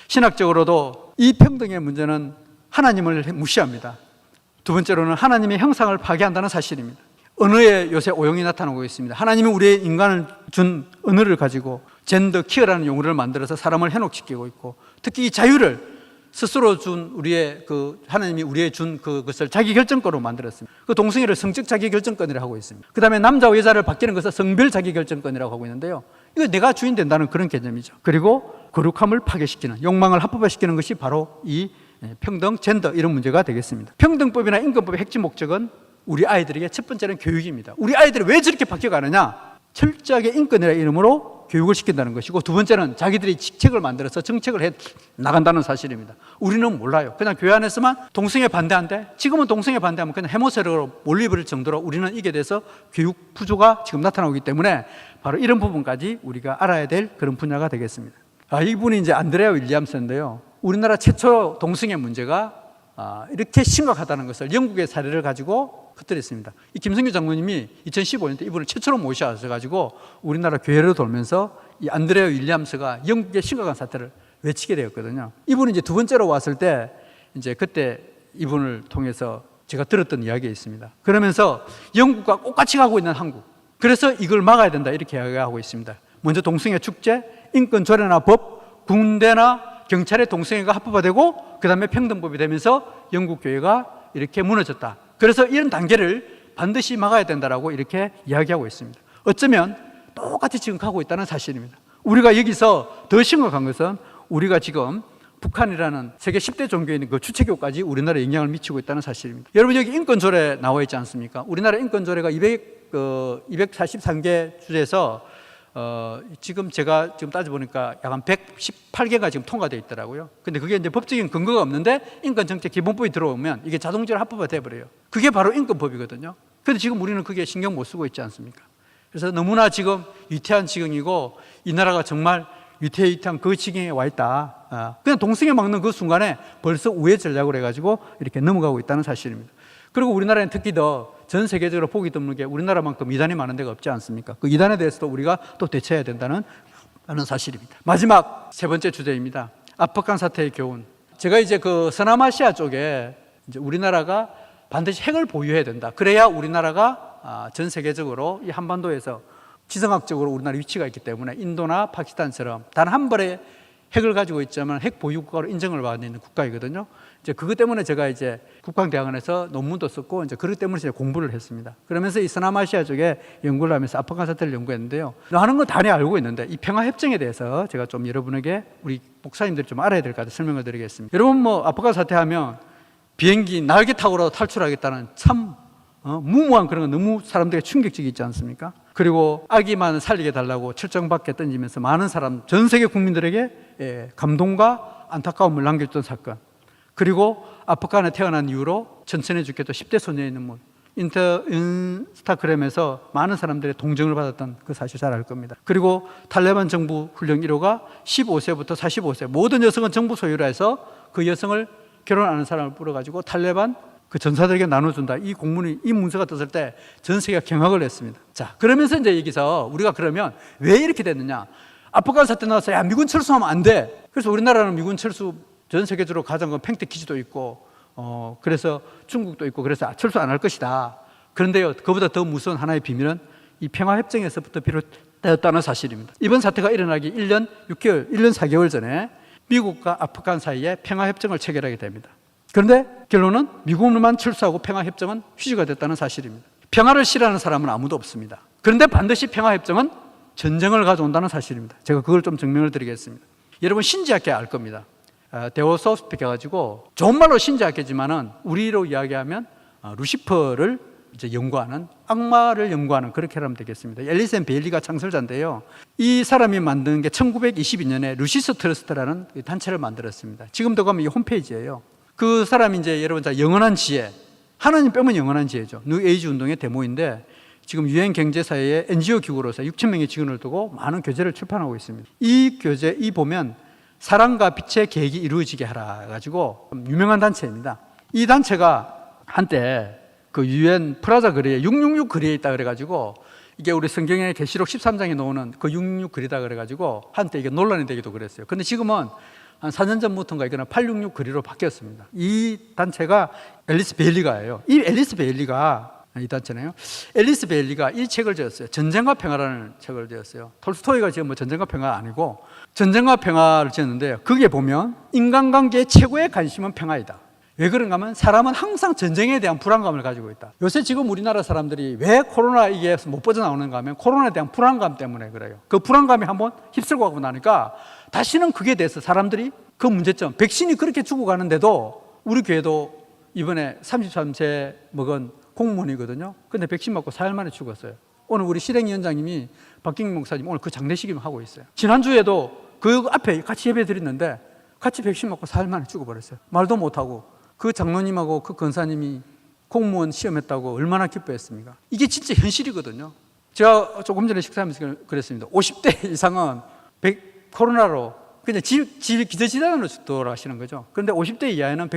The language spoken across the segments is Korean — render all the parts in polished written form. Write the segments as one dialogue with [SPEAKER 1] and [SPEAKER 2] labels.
[SPEAKER 1] 신학적으로도 이 평등의 문제는 하나님을 무시합니다. 두 번째로는 하나님의 형상을 파괴한다는 사실입니다. 언어에 요새 오용이 나타나고 있습니다. 하나님이 우리의 인간을 준 언어를 가지고 젠더 키어라는 용어를 만들어서 사람을 현혹시키고 있고, 특히 이 자유를 스스로 준 하나님이 우리의 준 그것을 자기 결정권으로 만들었습니다. 그 동성애를 성적 자기 결정권이라고 하고 있습니다. 그 다음에 남자와 여자를 바뀌는 것을 성별 자기 결정권이라고 하고 있는데요, 이거 내가 주인 된다는 그런 개념이죠. 그리고 거룩함을 파괴시키는, 욕망을 합법화시키는 것이 바로 이 평등, 젠더 이런 문제가 되겠습니다. 평등법이나 인권법의 핵심 목적은 우리 아이들에게 첫 번째는 교육입니다. 우리 아이들이 왜 저렇게 바뀌어가느냐? 철저하게 인권이라는 이름으로 교육을 시킨다는 것이고, 두 번째는 자기들이 직책을 만들어서 정책을 해 나간다는 사실입니다. 우리는 몰라요. 그냥 교회 안에서만 동성애 반대한대, 지금은 동성애 반대하면 그냥 해모세력으로 몰리버릴 정도로 우리는 이게 대해서 교육 부조가 지금 나타나고 있기 때문에 바로 이런 부분까지 우리가 알아야 될 그런 분야가 되겠습니다. 이분이 이제 안드레아 윌리엄스인데요, 우리나라 최초 동성애 문제가 이렇게 심각하다는 것을 영국의 사례를 가지고 흩뜨렸습니다. 이 김성규 장로님이 2015년 때 이분을 최초로 모셔가지고 우리나라 교회를 돌면서 이 안드레아 윌리엄스가 영국의 심각한 사태를 외치게 되었거든요. 이분이 이제 두 번째로 왔을 때 이제 그때 이분을 통해서 제가 들었던 이야기가 있습니다. 그러면서 영국과 똑같이 가고 있는 한국, 그래서 이걸 막아야 된다 이렇게 이야기하고 있습니다. 먼저 동성애 축제, 인권 조례나 법, 군대나 경찰의 동성애가 합법화되고 그 다음에 평등법이 되면서 영국 교회가 이렇게 무너졌다. 그래서 이런 단계를 반드시 막아야 된다라고 이렇게 이야기하고 있습니다. 어쩌면 똑같이 지금 가고 있다는 사실입니다. 우리가 여기서 더 심각한 것은 우리가 지금 북한이라는 세계 10대 종교에 있는 그 주체교까지 우리나라에 영향을 미치고 있다는 사실입니다. 여러분, 여기 인권조례 나와 있지 않습니까? 우리나라 인권조례가 243개 주제에서 지금 제가 지금 따져보니까 약 한 118개가 지금 통과되어 있더라고요. 근데 그게 이제 법적인 근거가 없는데 인권정책 기본법이 들어오면 이게 자동적으로 합법화 돼버려요. 그게 바로 인권법이거든요. 근데 지금 우리는 그게 신경 못 쓰고 있지 않습니까? 그래서 너무나 지금 위태한 지경이고, 이 나라가 정말 위태한 그 지경에 와 있다. 그냥 동성애 막는 그 순간에 벌써 우회 전략을 해가지고 이렇게 넘어가고 있다는 사실입니다. 그리고 우리나라는 특히 더 전 세계적으로 보기 드문 게 우리나라만큼 이단이 많은 데가 없지 않습니까? 그 이단에 대해서도 우리가 또 대처해야 된다는 사실입니다. 마지막 세 번째 주제입니다. 아프간 사태의 교훈. 제가 이제 그 서남아시아 쪽에 이제 우리나라가 반드시 핵을 보유해야 된다. 그래야 우리나라가 전 세계적으로 이 한반도에서 지정학적으로 우리나라 위치가 있기 때문에 인도나 파키스탄처럼 단 한 벌의 핵을 가지고 있지만 핵 보유 국가로 인정을 받는 있는 국가이거든요. 이제 그것 때문에 제가 이제 국방대학원에서 논문도 썼고, 이제 그것 때문에 제가 공부를 했습니다. 그러면서 이 서남아시아 쪽에 연구를 하면서 아프간 사태를 연구했는데요. 하는 건 다들 알고 있는데 이 평화협정에 대해서 제가 좀 여러분에게, 우리 목사님들이 좀 알아야 될 것 같아서 설명을 드리겠습니다. 여러분, 아프간 사태하면 비행기 날개 타고라도 탈출하겠다는 참 무모한 그런 건 너무 사람들에게 충격적이 있지 않습니까? 그리고 아기만 살리게 달라고 철정밖에 던지면서 많은 사람, 전 세계 국민들에게 감동과 안타까움을 남겨줬던 사건. 그리고 아프간에 태어난 이후로 천천히 죽겠다 10대 소녀의 눈물. 인스타그램에서 많은 사람들의 동정을 받았던 그 사실 잘 알 겁니다. 그리고 탈레반 정부 훈련 1호가 15세부터 45세 모든 여성은 정부 소유라 해서 그 여성을 결혼하는 사람을 불러가지고 탈레반 그 전사들에게 나눠준다. 이 문서가 떴을 때 전 세계가 경악을 했습니다. 자, 그러면서 이제 여기서 우리가 그러면 왜 이렇게 됐느냐? 아프간 사태 나와서 야, 미군 철수하면 안 돼. 그래서 우리나라는 미군 철수 전 세계적으로 가장 큰 팽택 기지도 있고, 그래서 중국도 있고, 그래서 철수 안 할 것이다. 그런데요, 그보다 더 무서운 하나의 비밀은 이 평화협정에서부터 비롯되었다는 사실입니다. 이번 사태가 일어나기 1년 4개월 전에 미국과 아프간 사이에 평화협정을 체결하게 됩니다. 그런데 결론은 미국만 철수하고 평화협정은 휴지가 됐다는 사실입니다. 평화를 싫어하는 사람은 아무도 없습니다. 그런데 반드시 평화협정은 전쟁을 가져온다는 사실입니다. 제가 그걸 좀 증명을 드리겠습니다. 여러분, 신지학계 알 겁니다. 데오소스픽 해가지고 좋은 말로 신지학계지만은 우리로 이야기하면 루시퍼를 이제 연구하는, 악마를 연구하는, 그렇게 하면 되겠습니다. 앨리슨 베일리가 창설자인데요. 이 사람이 만든 게 1922년에 루시스 트러스트라는 단체를 만들었습니다. 지금도 가면 이 홈페이지예요. 그 사람이 이제 여러분 영원한 지혜, 하나님 빼면 영원한 지혜죠. 뉴 에이지 운동의 데모인데 지금 유엔 경제사회의 NGO 기구로서 6천 명의 직원을 두고 많은 교재를 출판하고 있습니다. 이 교재 보면 사랑과 빛의 계획이 이루어지게 하라 가지고 유명한 단체입니다. 이 단체가 한때 그 유엔 프라자 거리에 666 거리에 있다 그래가지고, 이게 우리 성경의 계시록 13장에 나오는 그 666 거리다 그래가지고 한때 이게 논란이 되기도 그랬어요. 근데 지금은 한 4년 전부터인가 이거는 866 거리로 바뀌었습니다. 이 단체가 앨리스 베일리가예요. 이 앨리스 베일리가 이 단체네요. 앨리스 베일리가 이 책을 지었어요. 전쟁과 평화라는 책을 지었어요. 톨스토이가 지금 뭐 전쟁과 평화 아니고 전쟁과 평화를 지었는데 거기에 보면 인간관계의 최고의 관심은 평화이다. 왜 그런가 하면 사람은 항상 전쟁에 대한 불안감을 가지고 있다. 요새 지금 우리나라 사람들이 왜 코로나 이게 못 빠져나오는가 하면 코로나에 대한 불안감 때문에 그래요. 그 불안감이 한번 휩쓸고 가고 나니까 다시는 그게 대해서 사람들이 그 문제점, 백신이 그렇게 죽어가는데도 우리 교회도 이번에 33세 먹은 공무원이거든요. 근데 백신 맞고 4일 만에 죽었어요. 오늘 우리 실행위원장님이 박경민 목사님 오늘 그 장례식을 하고 있어요. 지난주에도 그 앞에 같이 예배 드렸는데 같이 백신 맞고 4일 만에 죽어버렸어요. 말도 못하고 그 장로님하고 그 권사님이 공무원 시험했다고 얼마나 기뻐했습니까? 이게 진짜 현실이거든요. 제가 조금 전에 식사하면서 그랬습니다. 50대 이상은 코로나로 그냥 기저질환으로 돌아가시는 거죠. 그런데 50대 이하에는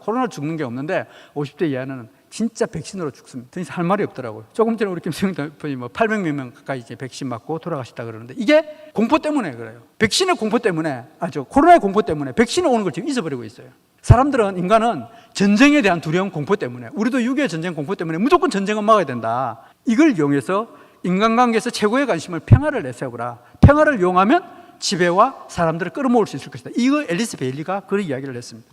[SPEAKER 1] 코로나로 죽는 게 없는데 50대 이하는 진짜 백신으로 죽습니다. 더 이상 할 말이 없더라고요. 조금 전에 우리 김수영 대표님 800명 가까이 이제 백신 맞고 돌아가셨다 그러는데 이게 공포 때문에 그래요. 백신의 공포 때문에, 코로나의 공포 때문에 백신이 오는 걸 지금 잊어버리고 있어요. 사람들은, 인간은 전쟁에 대한 두려움, 공포 때문에, 우리도 6.25 전쟁 공포 때문에 무조건 전쟁은 막아야 된다. 이걸 이용해서 인간관계에서 최고의 관심을 평화를 내세우라. 평화를 이용하면 지배와 사람들을 끌어모을 수 있을 것이다. 이거 앨리스 베일리가 그런 이야기를 했습니다.